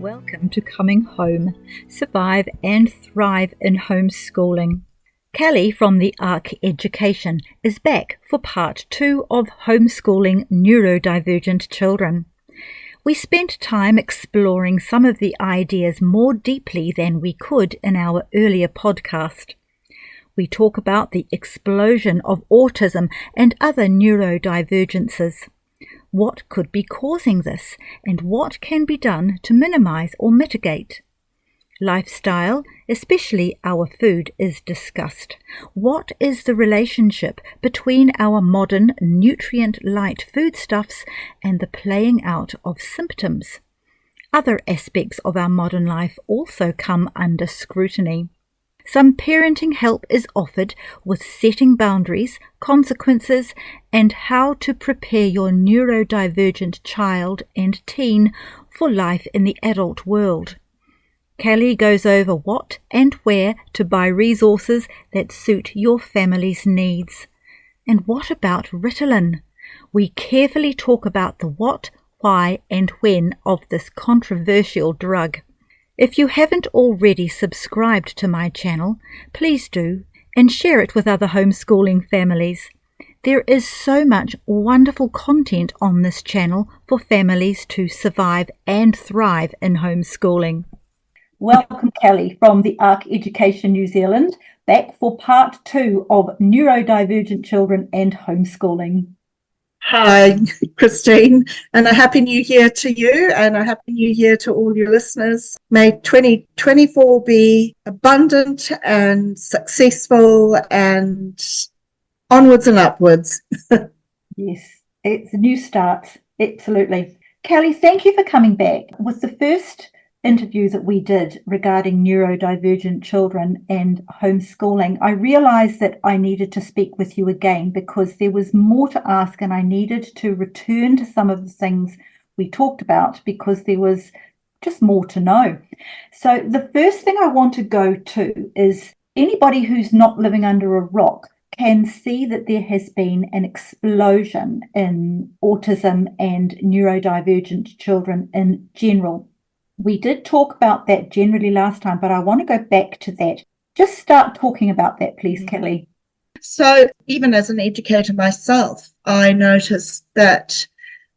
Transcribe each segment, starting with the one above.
Welcome to Coming Home, Survive and Thrive in Homeschooling. Calli from the Ark Education is back for part 2 of Homeschooling Neurodivergent Children. We spent time exploring some of the ideas more deeply than we could in our earlier podcast. We talk about the explosion of autism and other neurodivergences. What could be causing this, and what can be done to minimize or mitigate? Lifestyle, especially our food, is discussed. What is the relationship between our modern nutrient-light foodstuffs and the playing out of symptoms? Other aspects of our modern life also come under scrutiny. Some parenting help is offered with setting boundaries, consequences, and how to prepare your neurodivergent child and teen for life in the adult world. Calli goes over what and where to buy resources that suit your family's needs. And what about Ritalin? We carefully talk about the what, why, and when of this controversial drug. If you haven't already subscribed to my channel, please do, and share it with other homeschooling families. There is so much wonderful content on this channel for families to survive and thrive in homeschooling. Welcome, Calli from the Ark Education New Zealand, back for part 2 of Neurodivergent Children and Homeschooling. Hi, Christine, and a Happy New Year to you and a Happy New Year to all your listeners. May 2024 be abundant and successful and onwards and upwards. Yes, it's a new start, absolutely. Calli, thank you for coming back. With the first interview that we did regarding neurodivergent children and homeschooling, I realised that I needed to speak with you again because there was more to ask and I needed to return to some of the things we talked about because there was just more to know. So the first thing I want to go to is anybody who's not living under a rock can see that there has been an explosion in autism and neurodivergent children in general. We did talk about that generally last time, but I want to go back to that. Just start talking about that, please, Calli. So even as an educator myself, I noticed that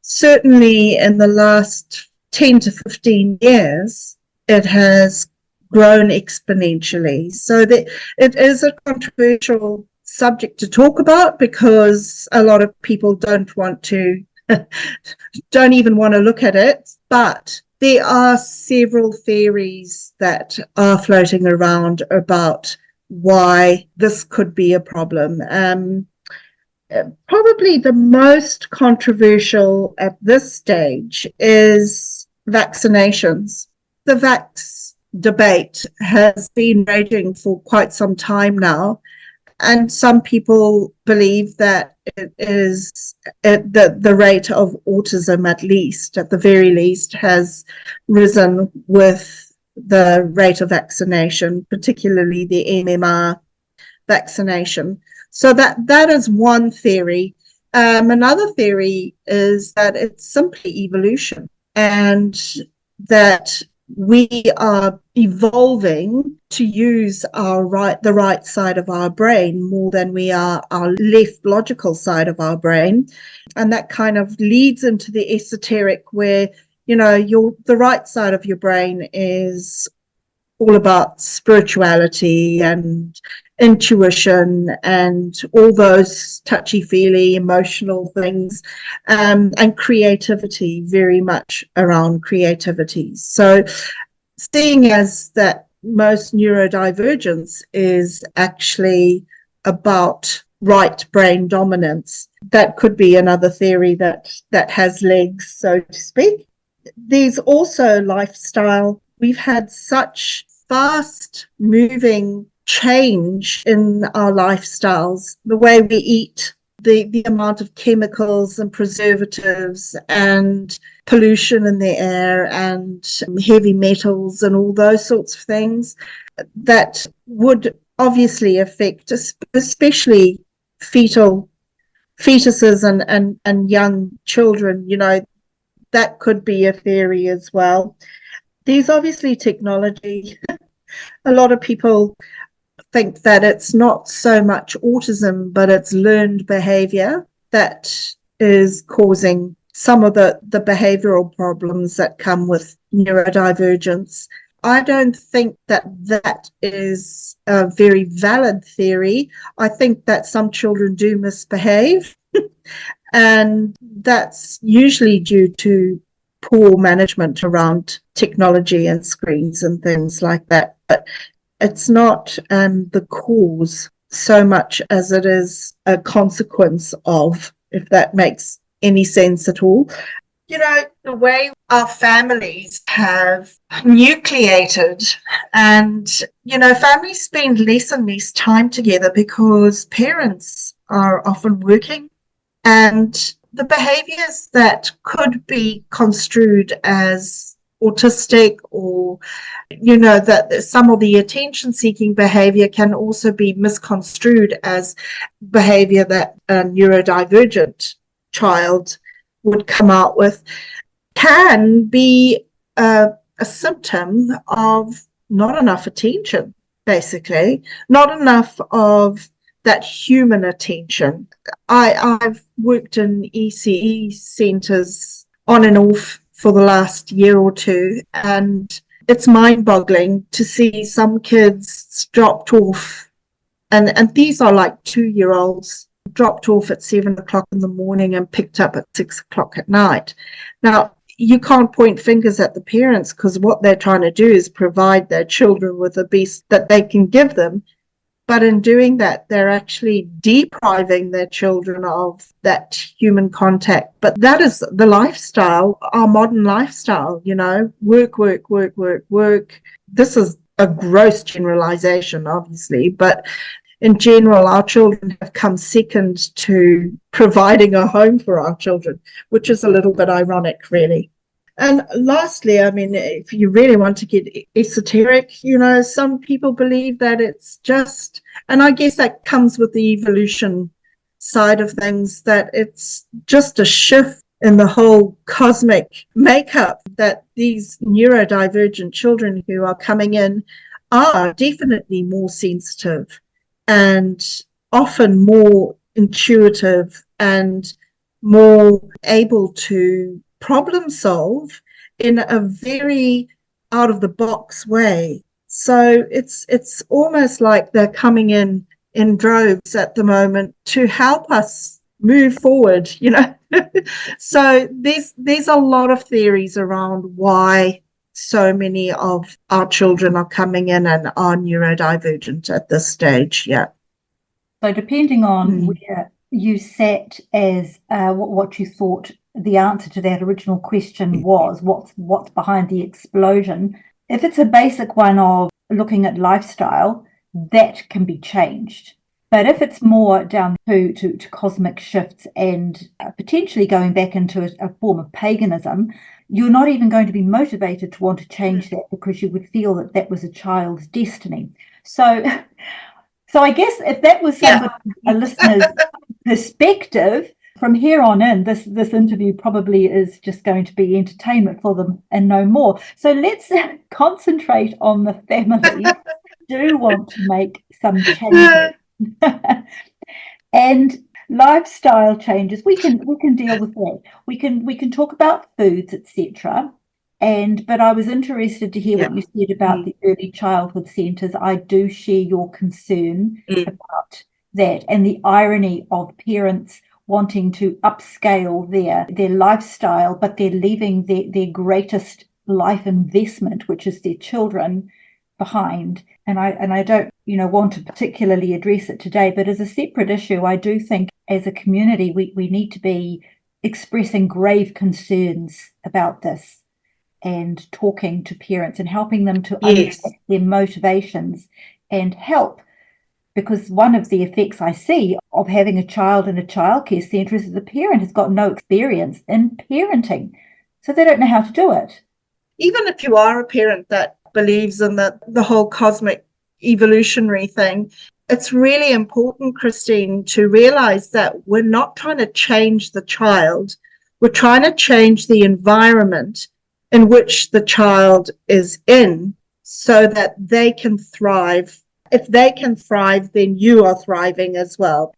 certainly in the last 10 to 15 years, it has grown exponentially. So that it is a controversial subject to talk about because a lot of people don't even want to look at it, but there are several theories that are floating around about why this could be a problem. Probably the most controversial at this stage is vaccinations. The vax debate has been raging for quite some time now, and some people believe that it is the rate of autism, at the very least, has risen with the rate of vaccination, particularly the MMR vaccination. So that is one theory. Another theory is that it's simply evolution and that we are evolving to use the right side of our brain more than we are our left logical side of our brain. And that kind of leads into the esoteric where, the right side of your brain is all about spirituality and intuition and all those touchy-feely emotional things, and creativity, very much around creativity. So seeing as that most neurodivergence is actually about right brain dominance, that could be another theory that has legs, so to speak. There's also lifestyle. We've had such fast moving change in our lifestyles, the way we eat, the amount of chemicals and preservatives and pollution in the air and heavy metals and all those sorts of things that would obviously affect especially fetuses and young children. That could be a theory as well. There's obviously technology. A lot of people think that it's not so much autism, but it's learned behavior that is causing some of the behavioral problems that come with neurodivergence. I don't think that that is a very valid theory. I think that some children do misbehave, and that's usually due to poor management around technology and screens and things like that. But it's not the cause so much as it is a consequence of, if that makes any sense at all. You know, the way our families have nucleated, and, you know, families spend less and less time together because parents are often working, and the behaviors that could be construed as autistic, or, you know, that some of the attention seeking behavior can also be misconstrued as behavior that a neurodivergent child would come out with, can be a symptom of not enough attention, basically, not enough of that human attention. I've worked in ECE centres on and off for the last year or two, and it's mind-boggling to see some kids dropped off, and these are like 2-year-olds, dropped off at 7 o'clock in the morning and picked up at 6 o'clock at night. Now, you can't point fingers at the parents, because what they're trying to do is provide their children with the best that they can give them. But in doing that, they're actually depriving their children of that human contact. But that is the lifestyle, our modern lifestyle, you know, work, work, work, work, work. This is a gross generalization, obviously, but in general, our children have come second to providing a home for our children, which is a little bit ironic, really. And lastly, I mean, if you really want to get esoteric, you know, some people believe that it's just, and I guess that comes with the evolution side of things, that it's just a shift in the whole cosmic makeup, that these neurodivergent children who are coming in are definitely more sensitive and often more intuitive and more able to problem solve in a very out of the box way. So it's almost like they're coming in droves at the moment to help us move forward, you know. So there's a lot of theories around why so many of our children are coming in and are neurodivergent at this stage. Yeah. So depending on where you sat as what you thought the answer to that original question was, what's behind the explosion, if it's a basic one of looking at lifestyle, that can be changed. But if it's more down to cosmic shifts and potentially going back into a form of paganism, you're not even going to be motivated to want to change that, because you would feel that that was a child's destiny. So I guess if that was a listener's perspective, from here on in, this interview probably is just going to be entertainment for them and no more. So let's concentrate on the family who do want to make some changes. And lifestyle changes, we can deal with that. We can talk about foods, etc. But I was interested to hear what you said about the early childhood centres. I do share your concern about that, and the irony of parents wanting to upscale their lifestyle, but they're leaving their greatest life investment, which is their children, behind. And I don't want to particularly address it today, but as a separate issue, I do think as a community we need to be expressing grave concerns about this and talking to parents and helping them to understand their motivations and help. Because one of the effects I see of having a child in a childcare centre is that the parent has got no experience in parenting, so they don't know how to do it. Even if you are a parent that believes in the whole cosmic evolutionary thing, it's really important, Christine, to realise that we're not trying to change the child. We're trying to change the environment in which the child is in so that they can thrive. If they can thrive, then you are thriving as well.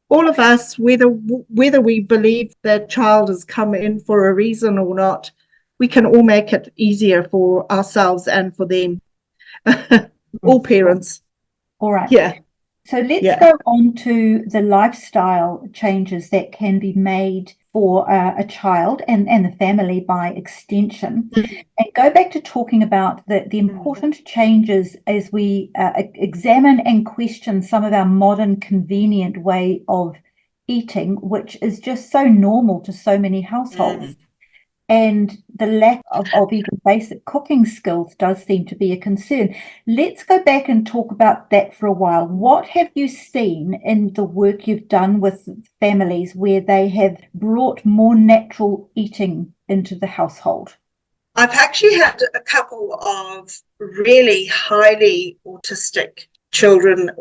All of us, whether we believe that child has come in for a reason or not, we can all make it easier for ourselves and for them. All parents. All right. Yeah. So let's go on to the lifestyle changes that can be made for a child and the family by extension, and go back to talking about the important changes as we examine and question some of our modern convenient way of eating, which is just so normal to so many households. And the lack of even basic cooking skills does seem to be a concern. Let's go back and talk about that for a while. What have you seen in the work you've done with families where they have brought more natural eating into the household? I've actually had a couple of really highly autistic children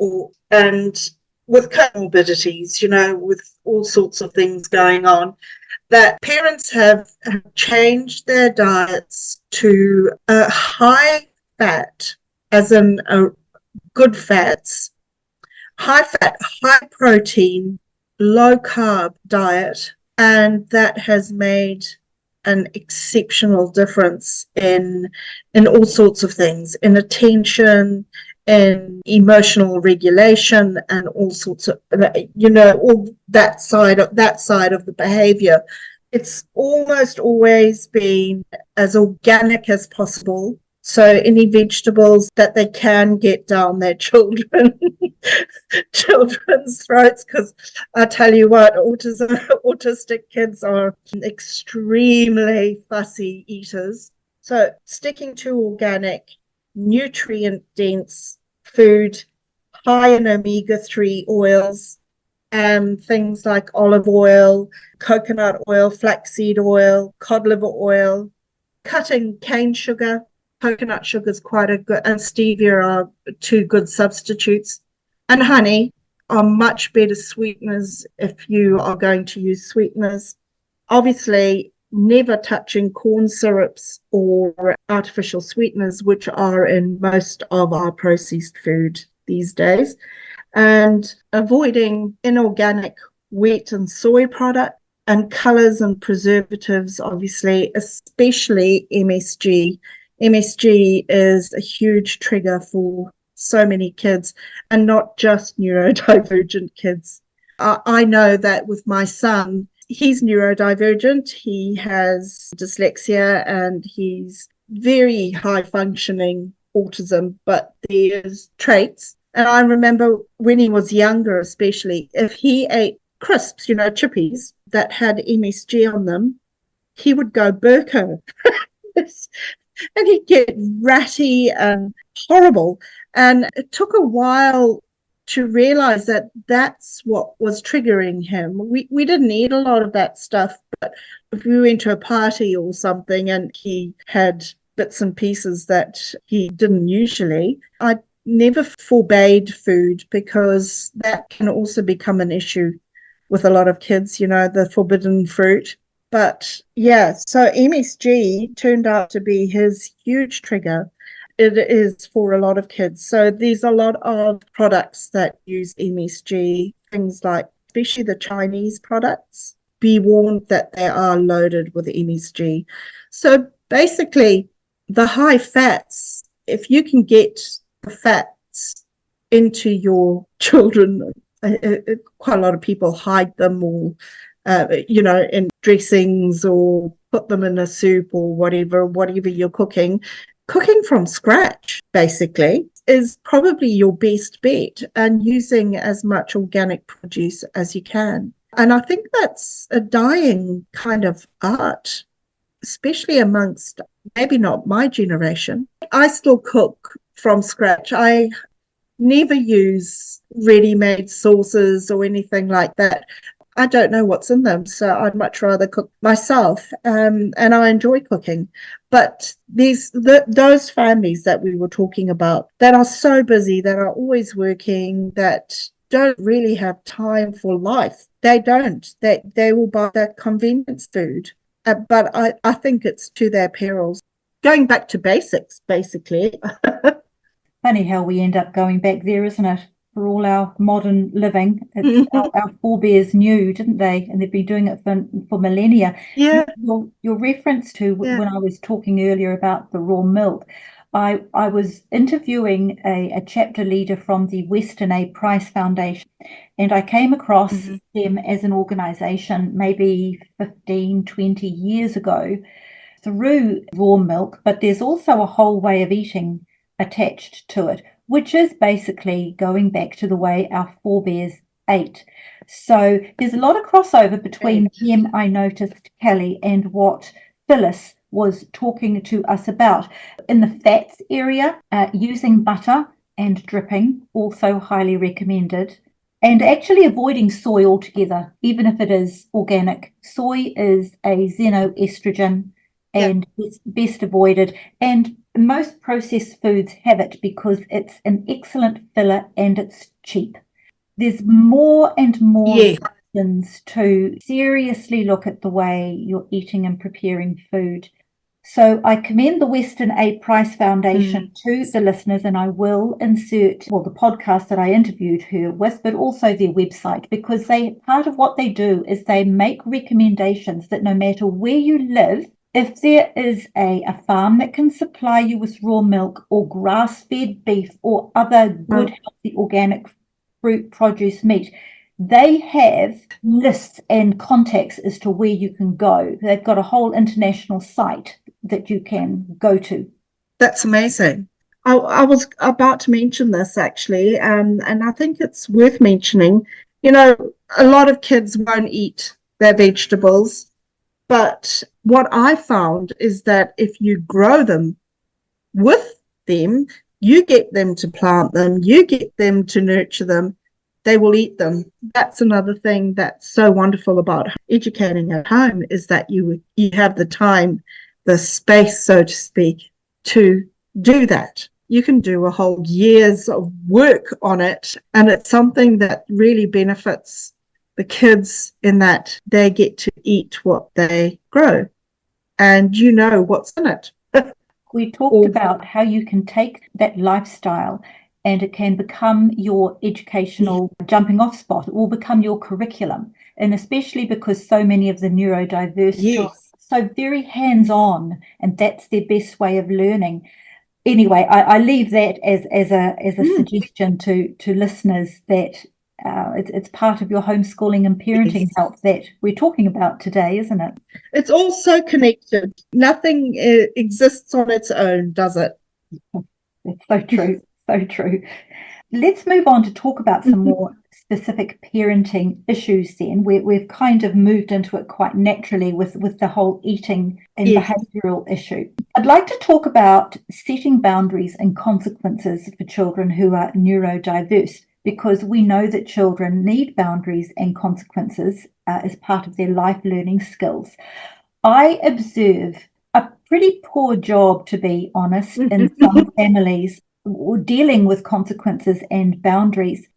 and with comorbidities, with all sorts of things going on, that parents have changed their diets to a high fat, as in good fats, high fat, high protein, low carb diet, and that has made an exceptional difference in all sorts of things, in attention, in emotional regulation, and all sorts of all that side of the behavior. It's almost always been as organic as possible, so any vegetables that they can get down their children's throats, because I tell you what, autistic kids are extremely fussy eaters. So sticking to organic, nutrient-dense food, high in omega-3 oils, and things like olive oil, coconut oil, flaxseed oil, cod liver oil, cutting cane sugar. Coconut sugar is quite a good, and stevia are two good substitutes. And honey are much better sweeteners if you are going to use sweeteners. Obviously, never touching corn syrups or artificial sweeteners, which are in most of our processed food these days, and avoiding inorganic wheat and soy products and colors and preservatives, obviously, especially MSG. MSG is a huge trigger for so many kids, and not just neurodivergent kids. I know that with my son, he's neurodivergent. He has dyslexia and he's very high functioning autism, but there's traits. And I remember when he was younger, especially, if he ate crisps, chippies that had MSG on them, he would go Burko. And he'd get ratty and horrible. And it took a while to realize that that's what was triggering him. We didn't eat a lot of that stuff, but if we went to a party or something and he had bits and pieces that he didn't usually, I never forbade food, because that can also become an issue with a lot of kids, the forbidden fruit. But yeah, so MSG turned out to be his huge trigger. It is for a lot of kids. So there's a lot of products that use MSG, things like, especially the Chinese products. Be warned that they are loaded with MSG. So basically, the high fats, if you can get the fats into your children, quite a lot of people hide them or in dressings or put them in a soup or whatever you're cooking. Cooking from scratch, basically, is probably your best bet, and using as much organic produce as you can. And I think that's a dying kind of art, especially amongst maybe not my generation. I still cook from scratch. I never use ready-made sauces or anything like that. I don't know what's in them, so I'd much rather cook myself, and I enjoy cooking. But those families that we were talking about that are so busy, that are always working, that don't really have time for life. They don't. They will buy that convenience food. but I think it's to their perils. Going back to basics, basically. Funny how we end up going back there, isn't it? For all our modern living, it's our forebears knew, didn't they? And they've been doing it for millennia. Yeah. Your reference to when I was talking earlier about the raw milk, I was interviewing a chapter leader from the Western A. Price Foundation, and I came across them as an organisation maybe 15, 20 years ago through raw milk, but there's also a whole way of eating attached to it, which is basically going back to the way our forebears ate. So there's a lot of crossover between them, I noticed, Calli, and what Phyllis was talking to us about. In the fats area, using butter and dripping, also highly recommended. And actually avoiding soy altogether, even if it is organic. Soy is a xenoestrogen and it's best avoided. And most processed foods have it because it's an excellent filler and it's cheap. There's more and more reasons to seriously look at the way you're eating and preparing food. So I commend the Western A. Price Foundation to the listeners, and I will insert, the podcast that I interviewed her with, but also their website, because part of what they do is they make recommendations that no matter where you live, if there is a farm that can supply you with raw milk or grass-fed beef or other good, healthy, organic fruit, produce, meat, they have lists and contacts as to where you can go. They've got a whole international site that you can go to. That's amazing. I was about to mention this actually, and I think it's worth mentioning. You know, a lot of kids won't eat their vegetables, but what I found is that if you grow them with them, you get them to plant them, you get them to nurture them, they will eat them. That's another thing that's so wonderful about educating at home, is that you have the time, the space, so to speak, to do that. You can do a whole year's of work on it, and it's something that really benefits the kids in that they get to eat what they grow, and you know what's in it. We talked about how you can take that lifestyle and it can become your educational jumping off spot. It will become your curriculum. And especially because so many of the neurodiverse children are so very hands-on, and that's their best way of learning. Anyway, I leave that as a suggestion to listeners that it's part of your homeschooling and parenting help that we're talking about today, isn't it? It's all so connected. Nothing exists on its own, does it? It's so true. So true. Let's move on to talk about some more specific parenting issues then. We've kind of moved into it quite naturally with the whole eating and behavioural issue. I'd like to talk about setting boundaries and consequences for children who are neurodiverse, because we know that children need boundaries and consequences as part of their life learning skills. I observe a pretty poor job, to be honest, in some families dealing with consequences and boundaries.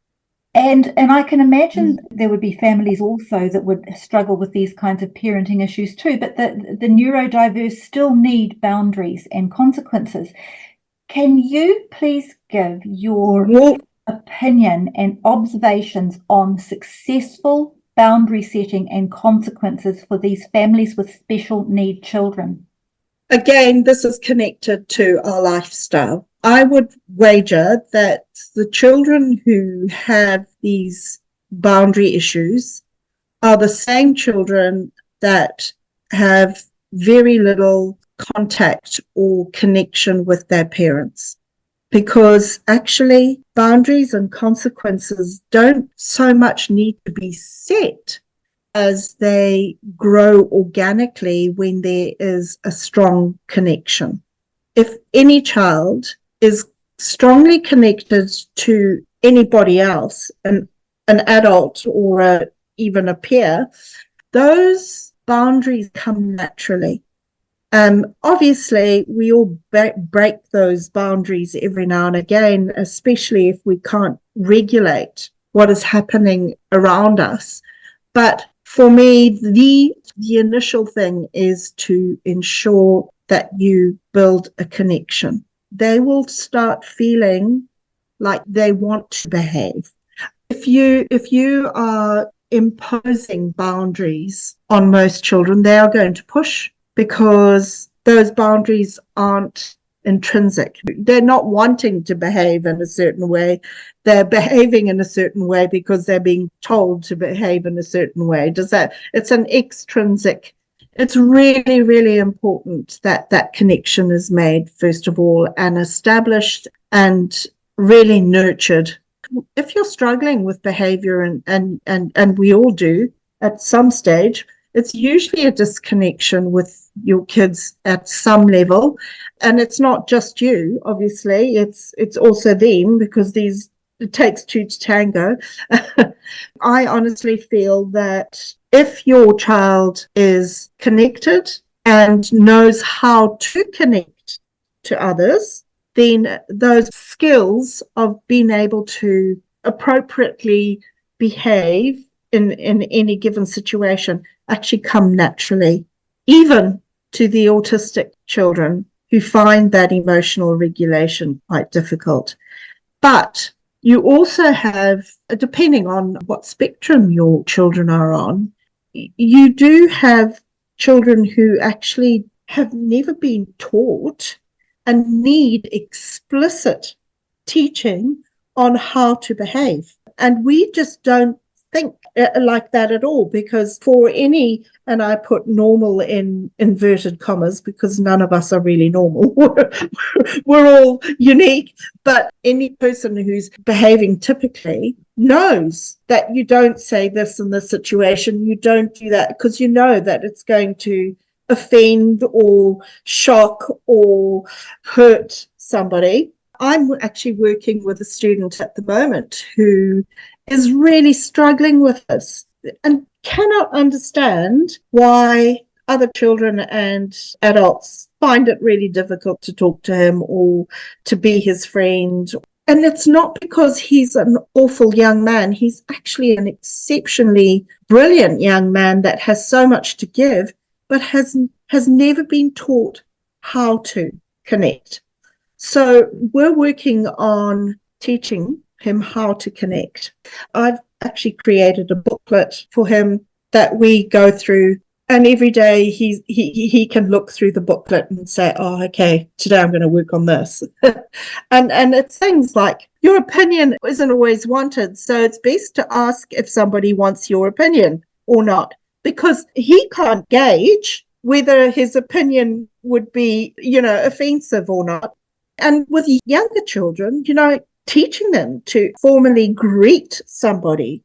And I can imagine there would be families also that would struggle with these kinds of parenting issues too, but the neurodiverse still need boundaries and consequences. Can you please give your opinion and observations on successful boundary setting and consequences for these families with special need children? Again, this is connected to our lifestyle. I would wager that the children who have these boundary issues are the same children that have very little contact or connection with their parents, because actually boundaries and consequences don't so much need to be set as they grow organically when there is a strong connection. If any child is strongly connected to anybody else, an adult or even a peer, those boundaries come naturally. Obviously, we all break those boundaries every now and again, especially if we can't regulate what is happening around us. But For me, the initial thing is to ensure that you build a connection. They will start feeling like they want to behave. If you are imposing boundaries on most children, they are going to push because those boundaries aren't intrinsic. They're not wanting to behave in a certain way. They're behaving in a certain way because they're being told to behave in a certain way. It's an extrinsic. It's really, really important that that connection is made, first of all, and established and really nurtured. If you're struggling with behavior, and we all do at some stage, it's usually a disconnection with your kids at some level. And it's not just you, obviously, it's also them, because it takes two to tango. I honestly feel that if your child is connected and knows how to connect to others, then those skills of being able to appropriately behave in any given situation actually come naturally, even to the autistic children who find that emotional regulation quite difficult. But you also have, depending on what spectrum your children are on, you do have children who actually have never been taught and need explicit teaching on how to behave. And we just don't think like that at all, because for any, and I put normal in inverted commas because none of us are really normal. We're all unique, but any person who's behaving typically knows that you don't say this in this situation, you don't do that, because you know that it's going to offend or shock or hurt somebody. I'm actually working with a student at the moment who is really struggling with this and cannot understand why other children and adults find it really difficult to talk to him or to be his friend. And it's not because he's an awful young man. He's actually an exceptionally brilliant young man that has so much to give, but has never been taught how to connect. So we're working on teaching him how to connect. I've actually created a booklet for him that we go through, and every day he can look through the booklet and say, oh, okay, today I'm going to work on this. and it's things like, your opinion isn't always wanted, so it's best to ask if somebody wants your opinion or not, because he can't gauge whether his opinion would be, offensive or not. And with younger children, teaching them to formally greet somebody,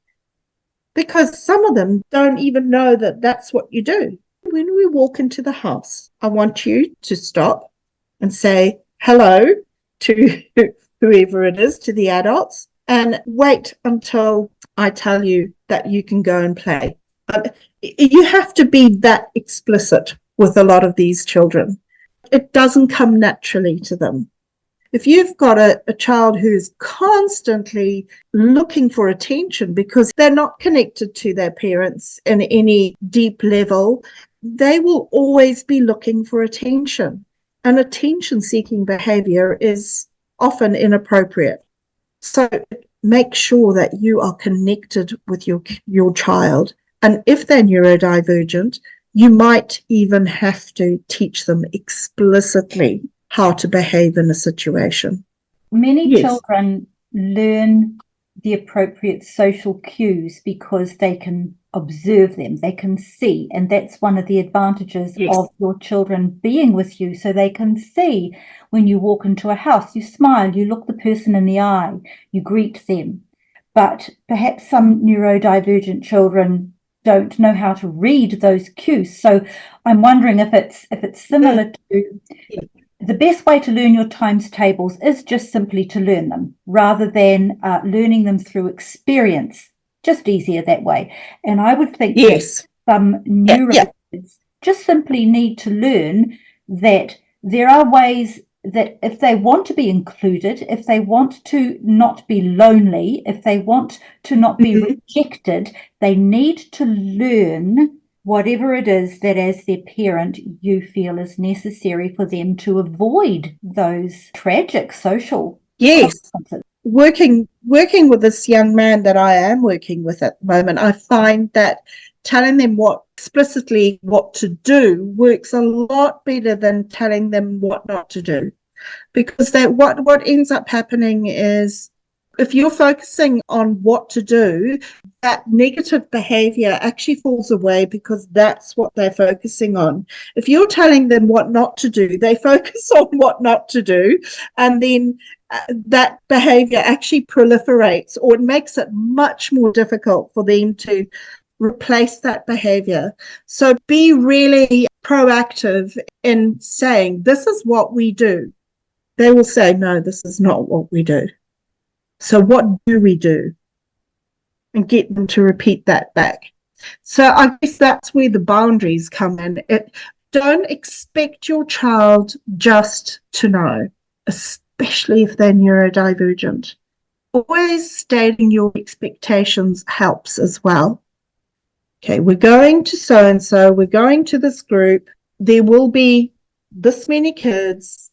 because some of them don't even know that that's what you do. When we walk into the house, I want you to stop and say hello to whoever it is, to the adults, and wait until I tell you that you can go and play. You have to be that explicit with a lot of these children. It doesn't come naturally to them. If you've got a child who's constantly looking for attention because they're not connected to their parents in any deep level, they will always be looking for attention. And attention-seeking behavior is often inappropriate. So make sure that you are connected with your child. And if they're neurodivergent, you might even have to teach them explicitly how to behave in a situation. Many children learn the appropriate social cues because they can observe them, they can see, and that's one of the advantages of your children being with you. So they can see when you walk into a house, you smile, you look the person in the eye, you greet them. But perhaps some neurodivergent children don't know how to read those cues. So I'm wondering if it's similar to the best way to learn your times tables is just simply to learn them rather than learning them through experience. Just easier that way. And I would think that some neuro kids just simply need to learn that there are ways that if they want to be included, if they want to not be lonely, if they want to not be rejected, they need to learn whatever it is that as their parent you feel is necessary for them to avoid those tragic social consequences. Working with this young man that I am working with at the moment, I find that telling them explicitly what to do works a lot better than telling them what not to do. Because what ends up happening is, if you're focusing on what to do, that negative behavior actually falls away because that's what they're focusing on. If you're telling them what not to do, they focus on what not to do, and then that behavior actually proliferates, or it makes it much more difficult for them to replace that behavior. So be really proactive in saying, this is what we do. They will say, no, this is not what we do. So what do we do? And get them to repeat that back. So I guess that's where the boundaries come in. Don't expect your child just to know, especially if they're neurodivergent. Always stating your expectations helps as well. Okay, we're going to so-and-so, we're going to this group, there will be this many kids,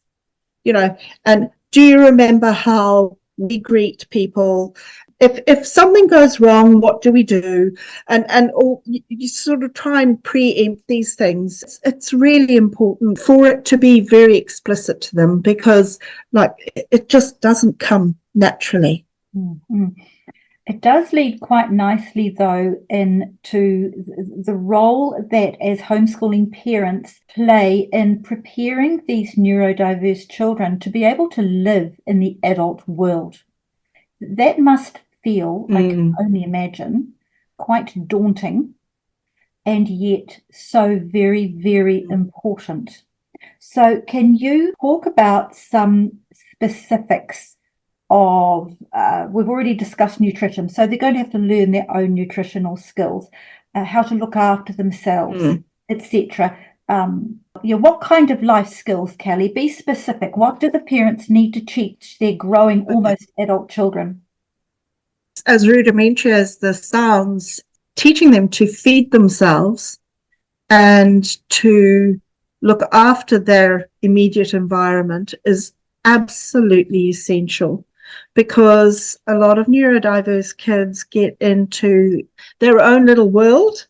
and do you remember how we greet people? If something goes wrong, what do we do? And you sort of try and preempt these things. It's really important for it to be very explicit to them, because it just doesn't come naturally. Mm-hmm. It does lead quite nicely, though, into the role that as homeschooling parents play in preparing these neurodiverse children to be able to live in the adult world. That must feel, I can only imagine, quite daunting, and yet so very, very important. So can you talk about some specifics of, we've already discussed nutrition, so they're going to have to learn their own nutritional skills, how to look after themselves, etc. What kind of life skills, Calli? Be specific. What do the parents need to teach their growing, almost adult children? As rudimentary as this sounds, teaching them to feed themselves and to look after their immediate environment is absolutely essential, because a lot of neurodiverse kids get into their own little world,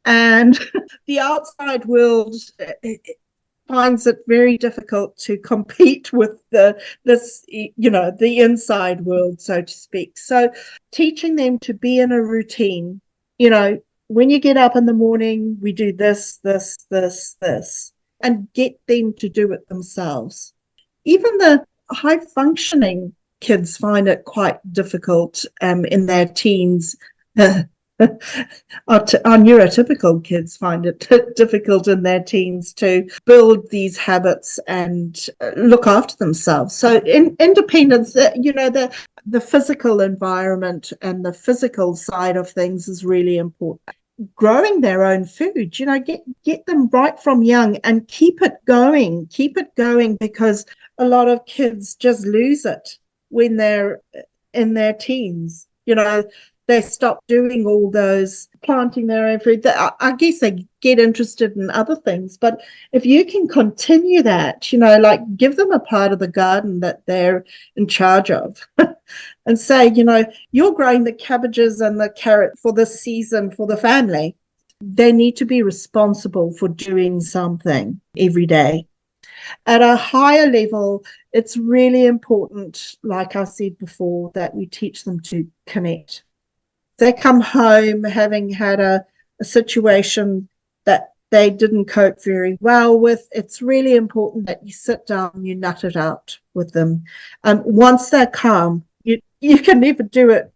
and the outside world finds it very difficult to compete with the inside world, so to speak. So teaching them to be in a routine, when you get up in the morning, we do this, and get them to do it themselves. Even the high functioning kids find it quite difficult in their teens. Our neurotypical kids find it difficult in their teens to build these habits and look after themselves. So independence, the physical environment and the physical side of things is really important. Growing their own food, get them right from young and keep it going, because a lot of kids just lose it when they're in their teens. They stop doing all those planting their own food. I guess they get interested in other things. But if you can continue that, give them a part of the garden that they're in charge of and say, you're growing the cabbages and the carrot for this season for the family. They need to be responsible for doing something every day. At a higher level, it's really important, like I said before, that we teach them to connect. They come home having had a situation that they didn't cope very well with. It's really important that you sit down and you nut it out with them. Once they're calm, you can never do it,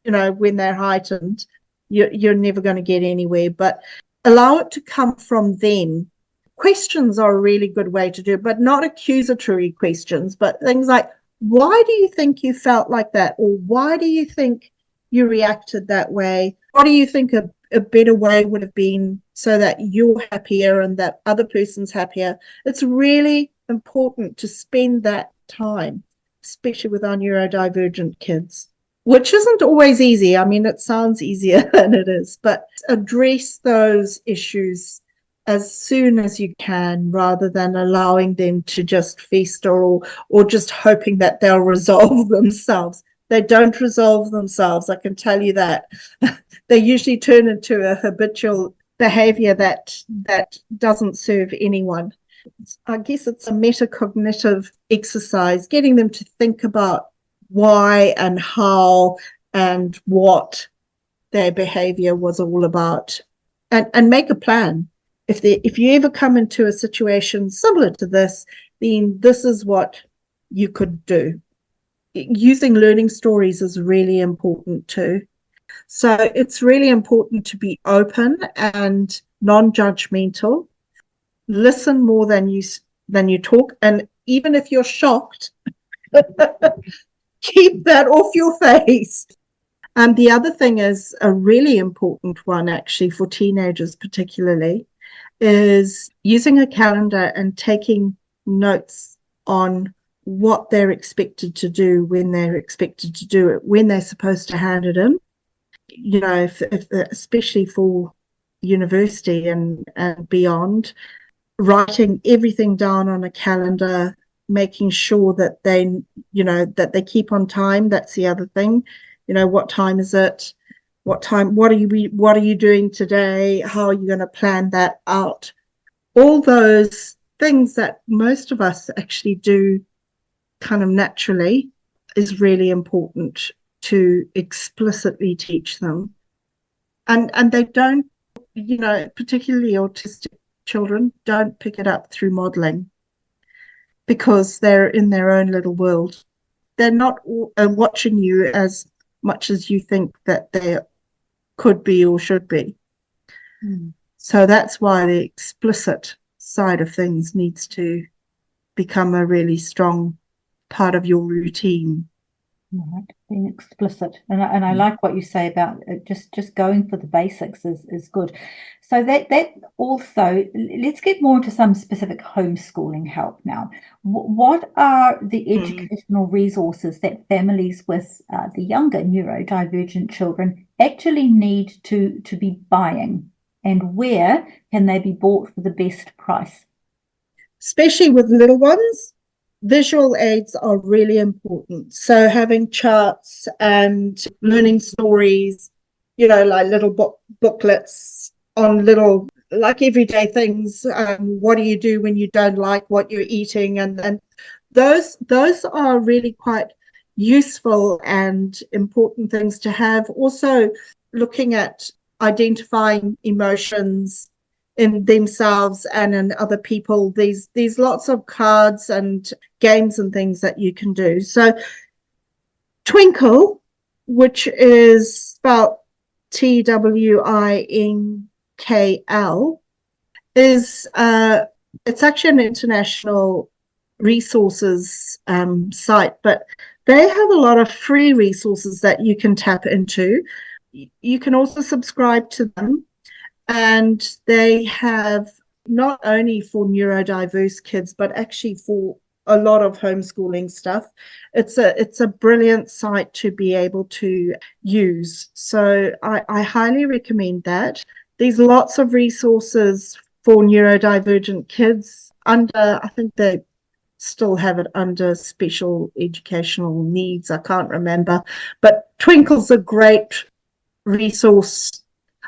when they're heightened. You're never going to get anywhere, but allow it to come from them. Questions are a really good way to do it, but not accusatory questions, but things like, why do you think you felt like that? Or why do you think you reacted that way? What do you think a better way would have been so that you're happier and that other person's happier? It's really important to spend that time, especially with our neurodivergent kids, which isn't always easy. I mean, it sounds easier than it is, but address those issues as soon as you can, rather than allowing them to just fester, or just hoping that they'll resolve themselves. They don't resolve themselves, I can tell you that. They usually turn into a habitual behavior that doesn't serve anyone. I guess it's a metacognitive exercise, getting them to think about why and how and what their behavior was all about, and make a plan. If you ever come into a situation similar to this, then this is what you could do. Using learning stories is really important too. So it's really important to be open and non-judgmental. Listen more than you talk, and even if you're shocked, keep that off your face. And the other thing is a really important one, actually, for teenagers particularly, is using a calendar and taking notes on what they're expected to do, when they're expected to do it, when they're supposed to hand it in. You know, if especially for university and beyond, writing everything down on a calendar, making sure that they keep on time. That's the other thing. You know, what time is it? What are you doing today? How are you going to plan that out? All those things that most of us actually do kind of naturally is really important to explicitly teach them. And they don't, particularly autistic children, don't pick it up through modeling, because they're in their own little world. They're not watching you as much as you think that they could be or should be. So that's why the explicit side of things needs to become a really strong part of your routine. Right, being explicit, and I like what you say about just going for the basics is good. So that also, let's get more into some specific homeschooling help now. What are the educational resources that families with the younger neurodivergent children actually need to be buying, and where can they be bought for the best price? Especially with little ones, visual aids are really important. So having charts and learning stories, like little booklets on little, like everyday things. What do you do when you don't like what you're eating? And those are really quite useful and important things to have. Also, looking at identifying emotions in themselves and in other people. There's lots of cards and games and things that you can do. So Twinkle, which is spelled TWINKL, is it's actually an international resources site, but they have a lot of free resources that you can tap into. You can also subscribe to them. And they have not only for neurodiverse kids, but actually for a lot of homeschooling stuff. It's a brilliant site to be able to use. So I highly recommend that. There's lots of resources for neurodivergent kids I think they still have it under special educational needs. I can't remember, but Twinkle's a great resource.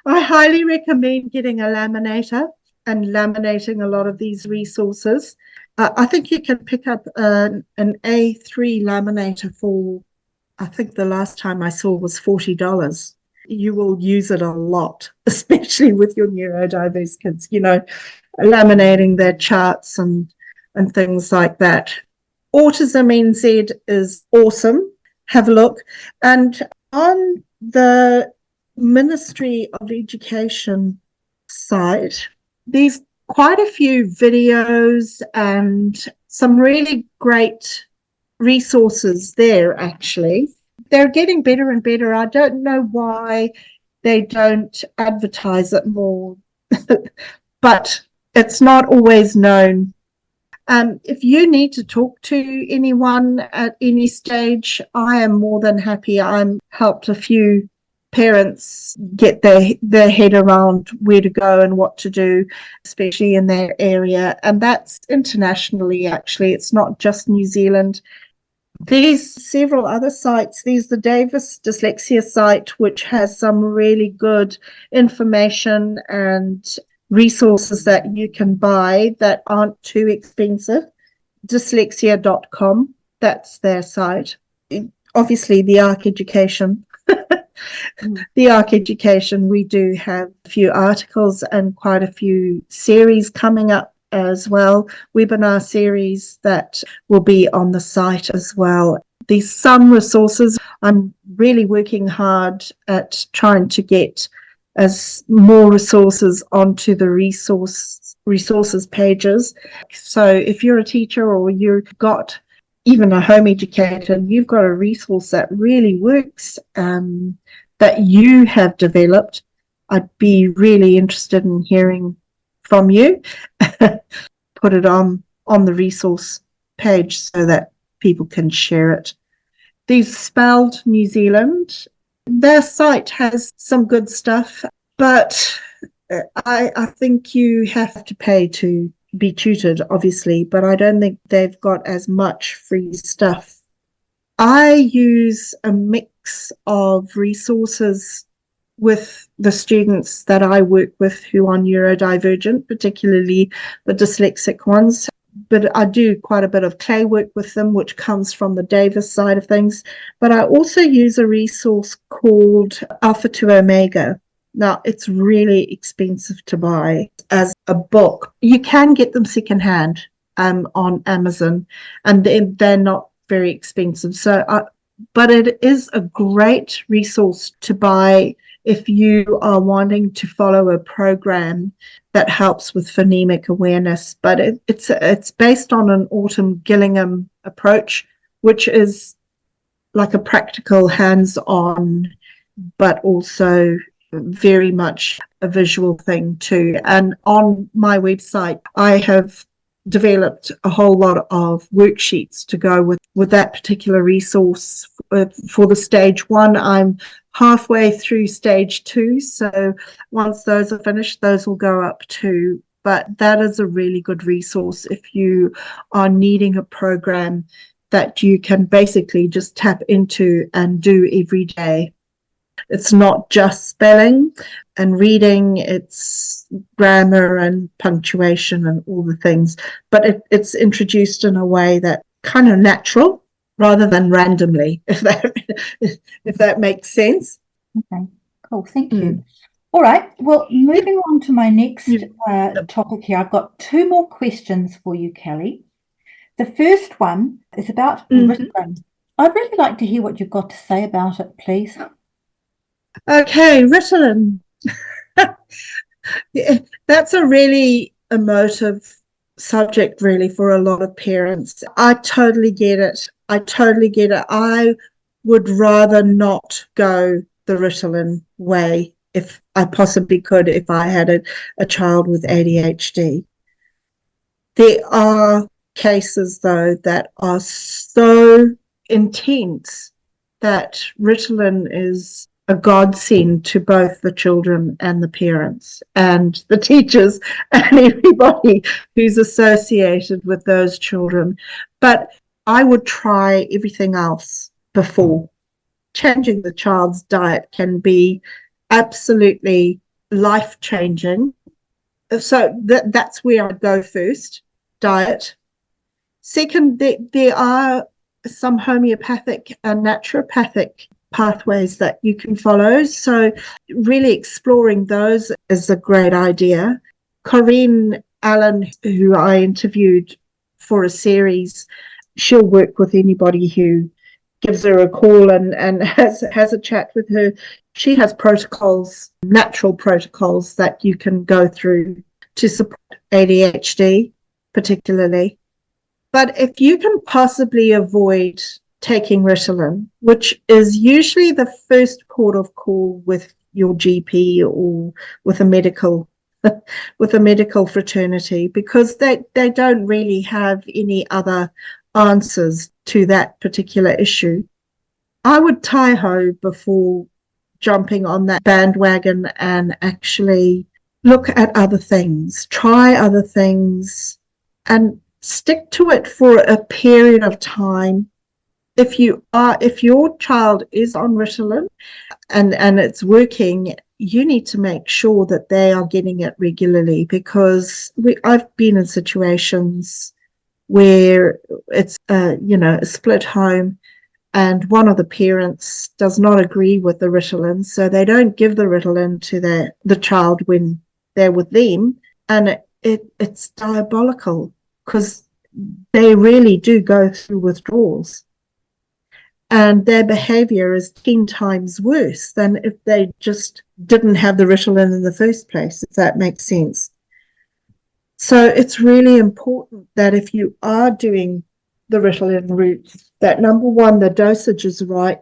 I highly recommend getting a laminator and laminating a lot of these resources. I think you can pick up an A3 laminator for, I think the last time I saw was $40. You will use it a lot, especially with your neurodiverse kids, laminating their charts and things like that. Autism NZ is awesome. Have a look. And on the Ministry of Education site, there's quite a few videos and some really great resources there, actually. They're getting better and better. I don't know why they don't advertise it more, but it's not always known. If you need to talk to anyone at any stage, I am more than happy. I'm helped a few parents get their head around where to go and what to do, especially in their area. And that's internationally, actually. It's not just New Zealand. There's several other sites. There's the Davis Dyslexia site, which has some really good information and resources that you can buy that aren't too expensive. Dyslexia.com, that's their site. Obviously, the Ark Education. The Ark Education, we do have a few articles and quite a few series coming up as well, webinar series that will be on the site as well. There's some resources. I'm really working hard at trying to get as more resources onto the resources pages. So if you're a teacher or you've got even a home educator, you've got a resource that really works, that you have developed, I'd be really interested in hearing from you. Put it on the resource page so that people can share it. There's Spelled New Zealand. Their site has some good stuff, but I think you have to pay to be tutored, obviously, but I don't think they've got as much free stuff. I use a mix of resources with the students that I work with who are neurodivergent, particularly the dyslexic ones. But I do quite a bit of clay work with them, which comes from the Davis side of things. But I also use a resource called Alpha to Omega. Now, it's really expensive to buy as a book. You can get them secondhand on Amazon, and they're not very expensive. But it is a great resource to buy if you are wanting to follow a program that helps with phonemic awareness. But it's based on an Autumn Gillingham approach, which is like a practical, hands-on, but also very much a visual thing too. And on my website, I have developed a whole lot of worksheets to go with that particular resource for the stage 1. I'm halfway through stage 2, so once those are finished, those will go up too. But that is a really good resource if you are needing a program that you can basically just tap into and do every day. It's not just spelling and reading, it's grammar and punctuation and all the things, but it's introduced in a way that kind of natural rather than randomly, if that makes sense. Okay, cool, thank you. All right, well, moving on to my next topic here, I've got 2 more questions for you, Calli. The first one is about Ritalin. I'd really like to hear what you've got to say about it, please. Okay, Ritalin. Yeah, that's a really emotive subject, really, for a lot of parents. I totally get it. I would rather not go the Ritalin way if I possibly could, if I had a child with ADHD. There are cases, though, that are so intense that Ritalin is a godsend to both the children and the parents and the teachers and everybody who's associated with those children. But I would try everything else before. Changing the child's diet can be absolutely life-changing. So that's where I'd go first, diet. Second, there are some homeopathic and naturopathic pathways that you can follow. So really exploring those is a great idea. Corinne Allen, who I interviewed for a series, she'll work with anybody who gives her a call and has a chat with her. She has protocols, natural protocols that you can go through to support ADHD particularly. But if you can possibly avoid taking Ritalin, which is usually the first port of call with your GP or with a medical with the medical fraternity, because they don't really have any other answers to that particular issue. I would tie-ho before jumping on that bandwagon and actually look at other things, try other things, and stick to it for a period of time. If your child is on Ritalin and it's working, you need to make sure that they are getting it regularly, because I've been in situations where it's a split home, and one of the parents does not agree with the Ritalin, so they don't give the Ritalin to the child when they're with them, and it's diabolical, because they really do go through withdrawals, and their behavior is 10 times worse than if they just didn't have the Ritalin in the first place, if that makes sense. So it's really important that if you are doing the Ritalin route, that number one, the dosage is right,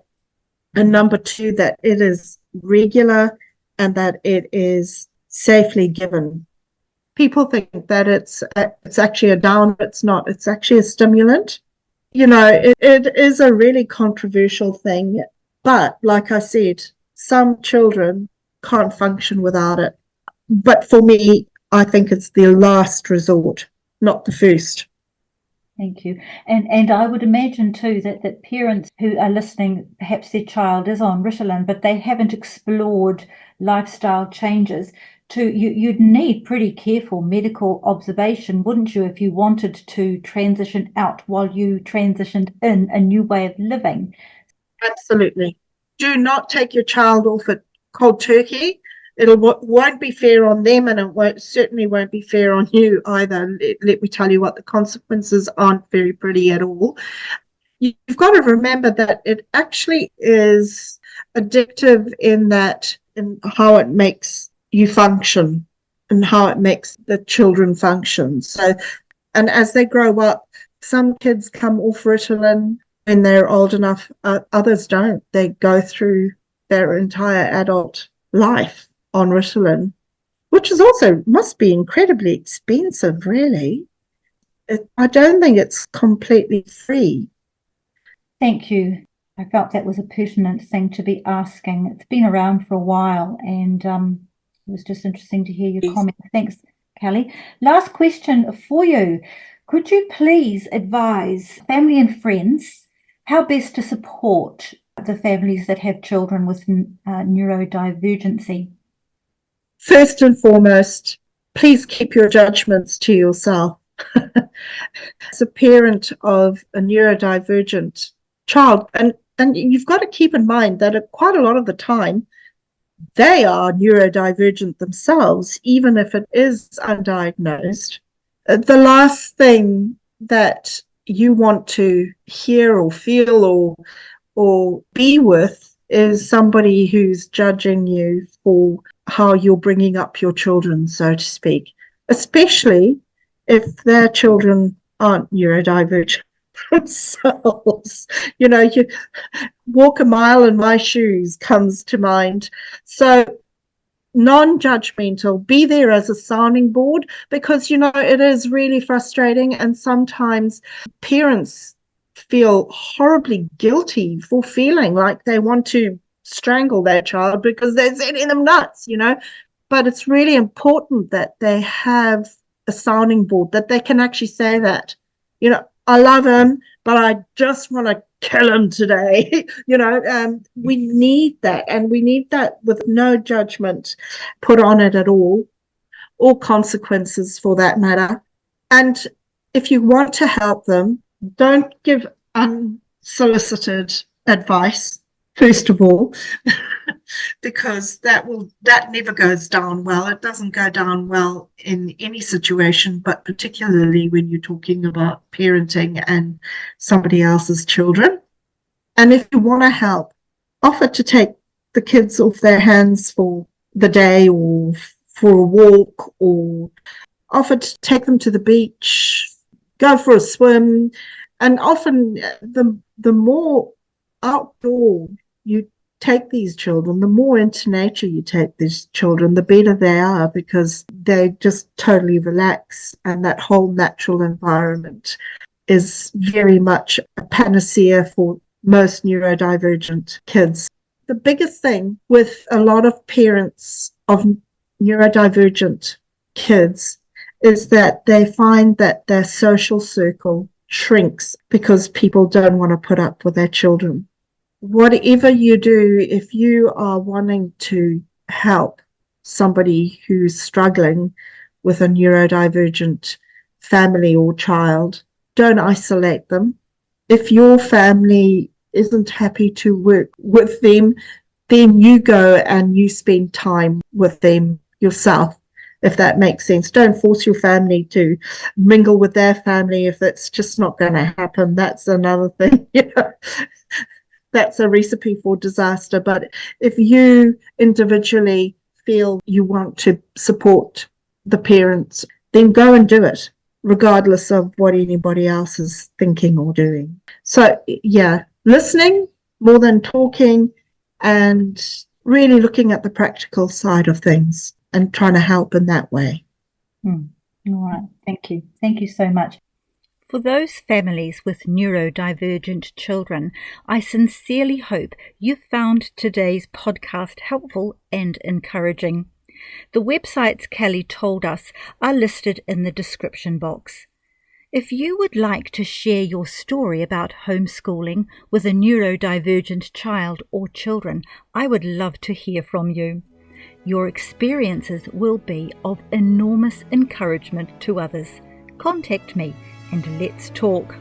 and number two, that it is regular and that it is safely given. People think that it's actually a down, it's not. It's actually a stimulant. It is a really controversial thing, but like I said, some children can't function without it. But for me, I think it's the last resort, not the first. Thank you. And I would imagine too that parents who are listening, perhaps their child is on Ritalin, but they haven't explored lifestyle changes. You'd need pretty careful medical observation, wouldn't you, if you wanted to transition out while you transitioned in a new way of living? Absolutely. Do not take your child off at cold turkey. It won't be fair on them, and it certainly won't be fair on you either. Let me tell you what, the consequences aren't very pretty at all. You've got to remember that it actually is addictive in how it makes you function and how it makes the children function. So, and as they grow up, some kids come off Ritalin when they're old enough, others don't. They go through their entire adult life on Ritalin, which is also must be incredibly expensive, really. I don't think it's completely free. Thank you. I felt that was a pertinent thing to be asking. It's been around for a while, and it was just interesting to hear your comment. Thanks, Calli. Last question for you. Could you please advise family and friends how best to support the families that have children with neurodivergency? First and foremost, please keep your judgments to yourself. As a parent of a neurodivergent child, and you've got to keep in mind that quite a lot of the time, they are neurodivergent themselves, even if it is undiagnosed. The last thing that you want to hear or feel or be with is somebody who's judging you for how you're bringing up your children, so to speak, especially if their children aren't neurodivergent themselves. You walk a mile in my shoes comes to mind. So non-judgmental, be there as a sounding board, because it is really frustrating, and sometimes parents feel horribly guilty for feeling like they want to strangle their child because they're sending them nuts, but it's really important that they have a sounding board, that they can actually say that, I love him, but I just want to kill him today. We need that, and we need that with no judgment put on it at all, or consequences for that matter. And if you want to help them, don't give unsolicited advice, first of all, because that never goes down well. It doesn't go down well in any situation, but particularly when you're talking about parenting and somebody else's children. And if you want to help, offer to take the kids off their hands for the day or for a walk, or offer to take them to the beach, go for a swim. And often the more outdoor you take these children, the more into nature you take these children, the better they are, because they just totally relax, and that whole natural environment is very much a panacea for most neurodivergent kids. The biggest thing with a lot of parents of neurodivergent kids is that they find that their social circle shrinks because people don't want to put up with their children. Whatever you do, if you are wanting to help somebody who's struggling with a neurodivergent family or child, don't isolate them. If your family isn't happy to work with them, then you go and you spend time with them yourself, if that makes sense. Don't force your family to mingle with their family if it's just not going to happen. That's another thing, That's a recipe for disaster. But if you individually feel you want to support the parents, then go and do it, regardless of what anybody else is thinking or doing. So, yeah, listening more than talking, and really looking at the practical side of things and trying to help in that way. All right. Thank you. Thank you so much. For those families with neurodivergent children, I sincerely hope you found today's podcast helpful and encouraging. The websites Calli told us are listed in the description box. If you would like to share your story about homeschooling with a neurodivergent child or children, I would love to hear from you. Your experiences will be of enormous encouragement to others. Contact me and let's talk.